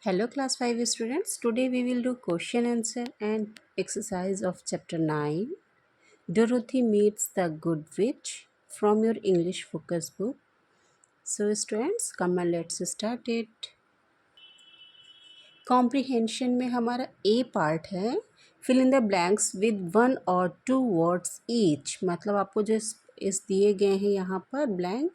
Hello class 5 students. Today we will do question answer and exercise of chapter 9. Dorothy meets the good witch from your English focus book. So students, come on, let's start it. Comprehension में हमारा A part है. Fill in the blanks with one or two words each. मतलब आपको जो इस दिए गए हैं यहाँ पर ब्लैंक,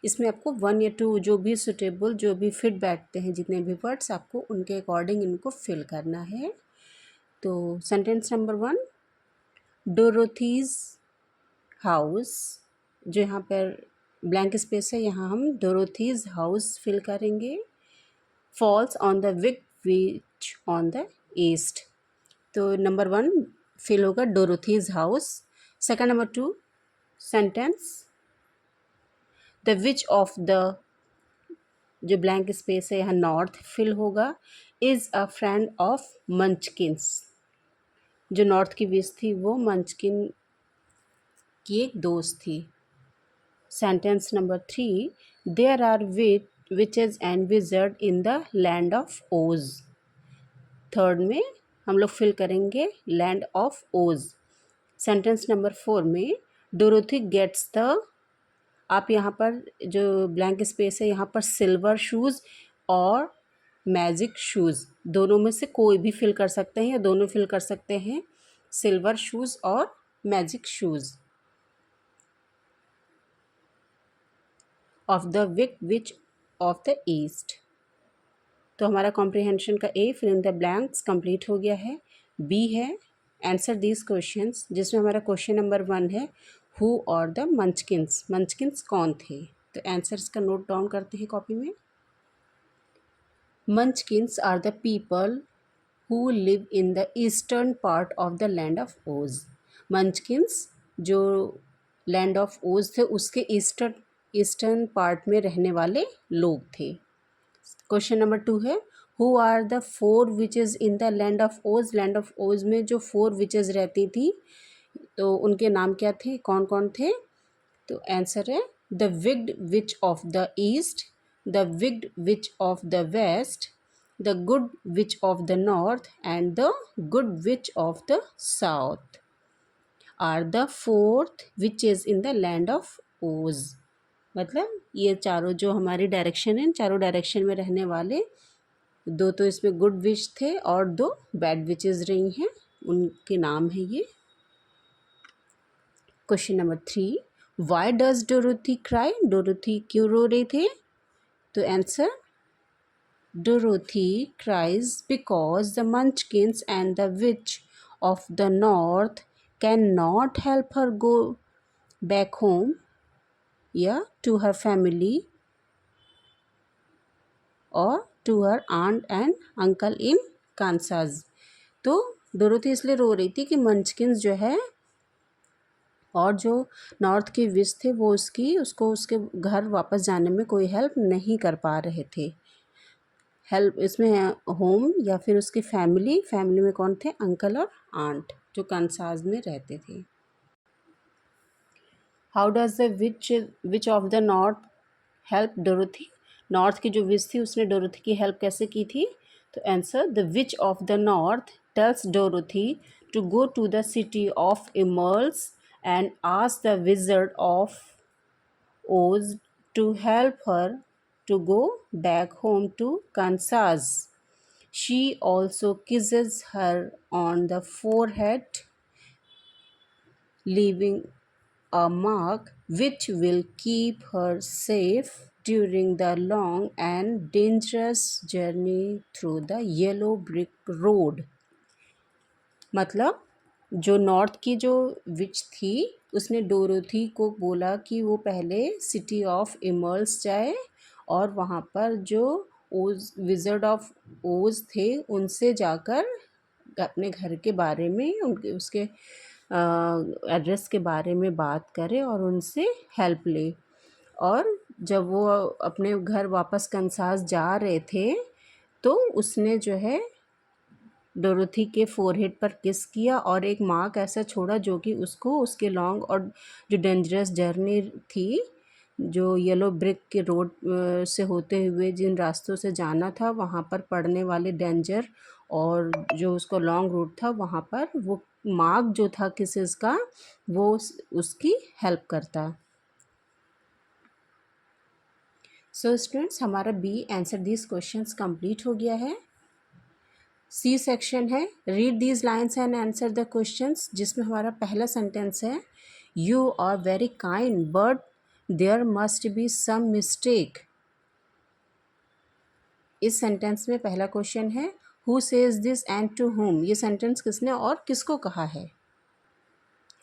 इसमें आपको वन या टू जो भी सुटेबल जो भी फिट बैठते हैं जितने भी वर्ड्स आपको उनके अकॉर्डिंग इनको फिल करना है. तो सेंटेंस नंबर 1, डोरोथीज हाउस, जो यहाँ पर ब्लैंक स्पेस है यहाँ हम डोरोथीज हाउस फिल करेंगे. Falls on the wicked witch on the east, तो नंबर 1 फिल होगा Dorothy's house. Second number 2 sentence, the which of the, जो ब्लैंक स्पेस है यहाँ नॉर्थ फिल होगा. Is a friend of Munchkins, जो north की विच थी वो मंचकिन की एक दोस्त थी. Sentence number 3, there are witches and wizard in the land of Oz. Third में हम लोग फिल करेंगे land of Oz. Sentence number 4 में डोरोथी गेट्स द, आप यहाँ पर जो ब्लैंक स्पेस है यहाँ पर सिल्वर शूज़ और मैजिक शूज़ दोनों में से कोई भी फिल कर सकते हैं या दोनों फिल कर सकते हैं, सिल्वर शूज़ और magic shoes of the wicked witch of the east. तो हमारा कॉम्प्रिहेंशन का A fill in the blanks complete हो गया है. बी है आंसर दीज क्वेश्चंस, जिसमें हमारा क्वेश्चन नंबर 1 है हु और द मंचकिंस, मंचकिंस कौन थे. तो आंसर्स का नोट डाउन करते हैं कॉपी में. Munchkins are the people who live in the eastern part of the land of Oz. Munchkins जो लैंड ऑफ ओज थे उसके ईस्टर्न पार्ट में रहने वाले लोग थे. क्वेश्चन नंबर 2 है who are the 4 witches in the land of Oz. Land of Oz में जो 4 विचेज रहती थी तो उनके नाम क्या थे, कौन कौन थे. तो आंसर है the wicked witch of the east, the wicked witch of the west, the good witch of the north and the good witch of the south are the 4th witches in the land of Oz. मतलब ये चारों जो हमारी direction है, चारों direction में रहने वाले, दो तो इसमें गुड विच थे और 2 बैड विचेज रही हैं, उनके नाम है ये. Question number 3, why does Dorothy cry. Dorothy क्यों रो रहे थे. तो answer Dorothy cries because the Munchkins and the which of the North can not help her go back home या टू हर फैमिली और to her aunt and uncle in Kansas. तो Dorothy इसलिए रो रही थी कि मंचकिंस जो है और जो नॉर्थ के विच थे वो उसको उसके घर वापस जाने में कोई हेल्प नहीं कर पा रहे थे. हेल्प इसमें है होम या फिर उसकी फैमिली, फैमिली में कौन थे, अंकल और आंट जो कांसास में रहते थे. How does the which of the north help Dorothy. North की जो विच थी उसने डोरोथी की हेल्प कैसे की थी. तो answer the which of the north tells Dorothy to go to the city of emeralds and ask the Wizard of Oz to help her to go back home to Kansas. She also kisses her on the forehead, leaving a mark which will keep her safe during the long and dangerous journey through the yellow brick road. मतलब जो north की जो विच थी उसने Dorothy को बोला कि वो पहले सिटी ऑफ इमर्ल्स जाए और वहाँ पर जो ओज विज़र्ड ऑफ ओज थे उनसे जाकर अपने घर के बारे में उनके उसके एड्रेस के बारे में बात करे और उनसे हेल्प ले. और जब वो अपने घर वापस कंसास जा रहे थे तो उसने जो है डोरोथी के फोरहेड पर किस किया और एक मार्क ऐसा छोड़ा जो कि उसको उसके लॉन्ग और जो डेंजरस जर्नी थी जो येलो ब्रिक के रोड से होते हुए जिन रास्तों से जाना था वहाँ पर पड़ने वाले डेंजर और जो उसको लॉन्ग रूट था वहाँ पर वो मार्क जो था किसेस का वो उसकी हेल्प करता। सो स्टूडेंट्स हमारा B answer this questions complete हो गया है। सी सेक्शन है read these lines and answer the questions, जिसमें हमारा पहला सेंटेंस है you are very kind but there must be some mistake. इस सेंटेंस में पहला क्वेश्चन है who says this and to whom, ये सेंटेंस किसने और किसको कहा है।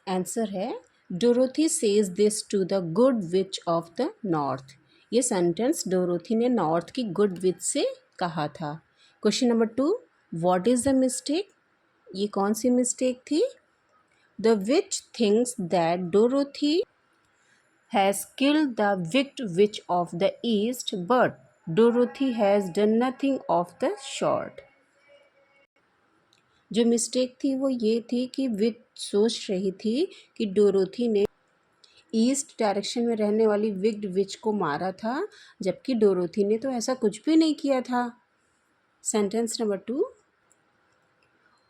आंसर है Dorothy says this to the good witch of the north. ये सेंटेंस डोरोथी ने नॉर्थ की गुड विच से कहा था। Question number 2 what is the mistake, ये कौन सी मिस्टेक थी। The which things that Dorothy has killed the wicked which of the east but Dorothy has done nothing of the short. जो mistake थी वो ये थी कि विच सोच रही थी कि डोरोथी ने ईस्ट डायरेक्शन में रहने वाली विक्ड विच को मारा था, जबकि डोरोथी ने तो ऐसा कुछ भी नहीं किया था। Sentence number 2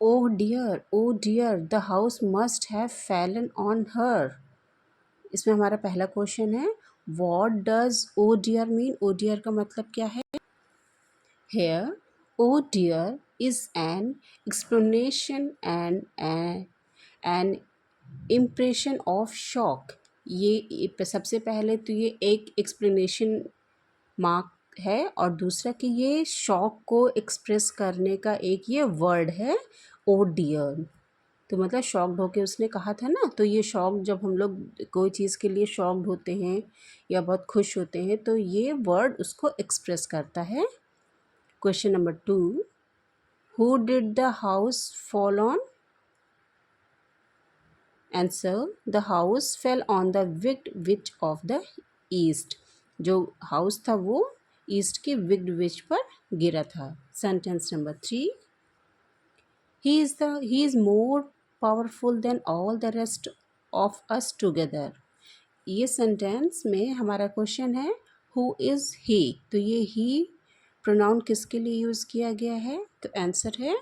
oh dear the house must have fallen on her. इसमें हमारा पहला क्वेश्चन है what does oh dear mean, oh dear का मतलब क्या है। Here oh dear is an explanation and an impression of shock. ये सबसे पहले तो ये एक एक्सप्लेनेशन मार्क है और दूसरा कि ये शॉक को एक्सप्रेस करने का एक ये वर्ड है ओ डियर। तो मतलब शॉक्ड होके उसने कहा था ना, तो ये शॉक जब हम लोग कोई चीज़ के लिए शॉक्ड होते हैं या बहुत खुश होते हैं तो ये वर्ड उसको एक्सप्रेस करता है। Question number 2 who did the house fall on. Answer the house fell on the wicked which of the east. जो हाउस था वो ईस्ट के विक्ड विच पर गिरा था। Sentence number 3 he is more powerful than all the rest of us together। ये sentence में हमारा क्वेश्चन है हु इज़ ही, तो ये ही प्रोनाउन किसके लिए यूज़ किया गया है, तो आंसर है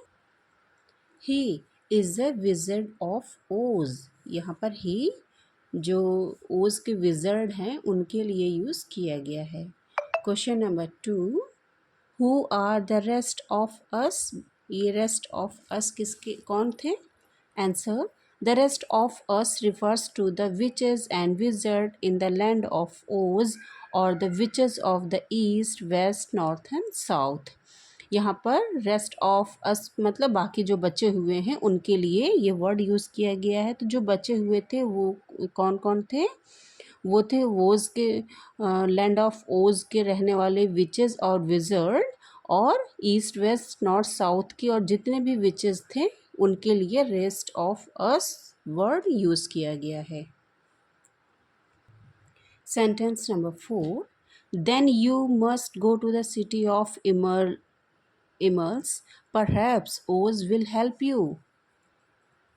he is the wizard of ओज। यहाँ पर ही जो ओज के विज़र्ड हैं उनके लिए यूज़ किया गया है। Question number 2 who are the rest of us, ये रेस्ट ऑफ अस किसके कौन थे। Answer the rest of us refers to the witches and wizard in the land of Oz और the witches of the east west north and south. यहाँ पर rest of अस मतलब बाकी जो बचे हुए हैं उनके लिए ये वर्ड यूज़ किया गया है। तो जो बचे हुए थे वो कौन कौन थे, वो थे ओज के लैंड ऑफ ओज के रहने वाले विचेस और विजर्ड और ईस्ट वेस्ट नॉर्थ साउथ की और जितने भी विचेस थे उनके लिए rest of us word use किया गया है। Sentence number 4 then you must go to the city of Emeralds perhaps Oz will help you.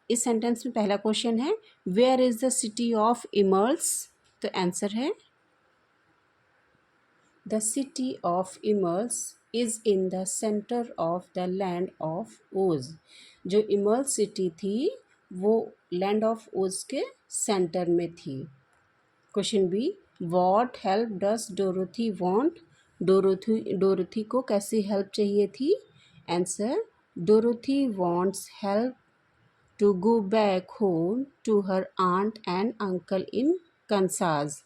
इस सेंटेंस में पहला क्वेश्चन है where is the city of Emeralds, तो आंसर है the city of Emeralds is in the centre of the land of Oz. जो immerse city थी वो land of ओज के सेंटर में थी। Question B what help does Dorothy want, Dorothy को कैसी हेल्प चाहिए थी। Answer Dorothy wants help to go back home to her aunt and uncle in Kansas.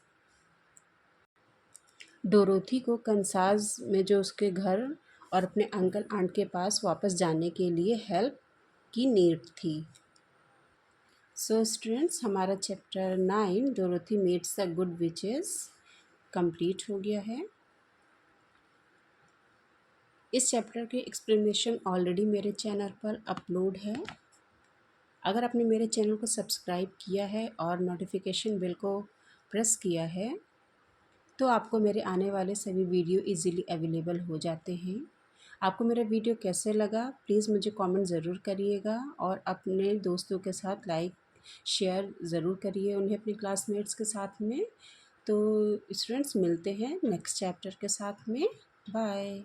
Dorothy को कंसाज में जो उसके घर और अपने अंकल आंट के पास वापस जाने के लिए हेल्प की नीड थी। सो स्टूडेंट्स हमारा chapter 9 Dorothy meets the good witches complete हो गया है। इस चैप्टर की एक्सप्लेनेशन ऑलरेडी मेरे चैनल पर अपलोड है। अगर आपने मेरे चैनल को सब्सक्राइब किया है और नोटिफिकेशन बेल को प्रेस किया है तो आपको मेरे आने वाले सभी वीडियो इजीली अवेलेबल हो जाते हैं। आपको मेरा वीडियो कैसे लगा प्लीज़ मुझे कमेंट ज़रूर करिएगा और अपने दोस्तों के साथ लाइक शेयर ज़रूर करिए उन्हें अपने क्लासमेट्स के साथ में। तो स्टूडेंट्स मिलते हैं नेक्स्ट चैप्टर के साथ में। बाय।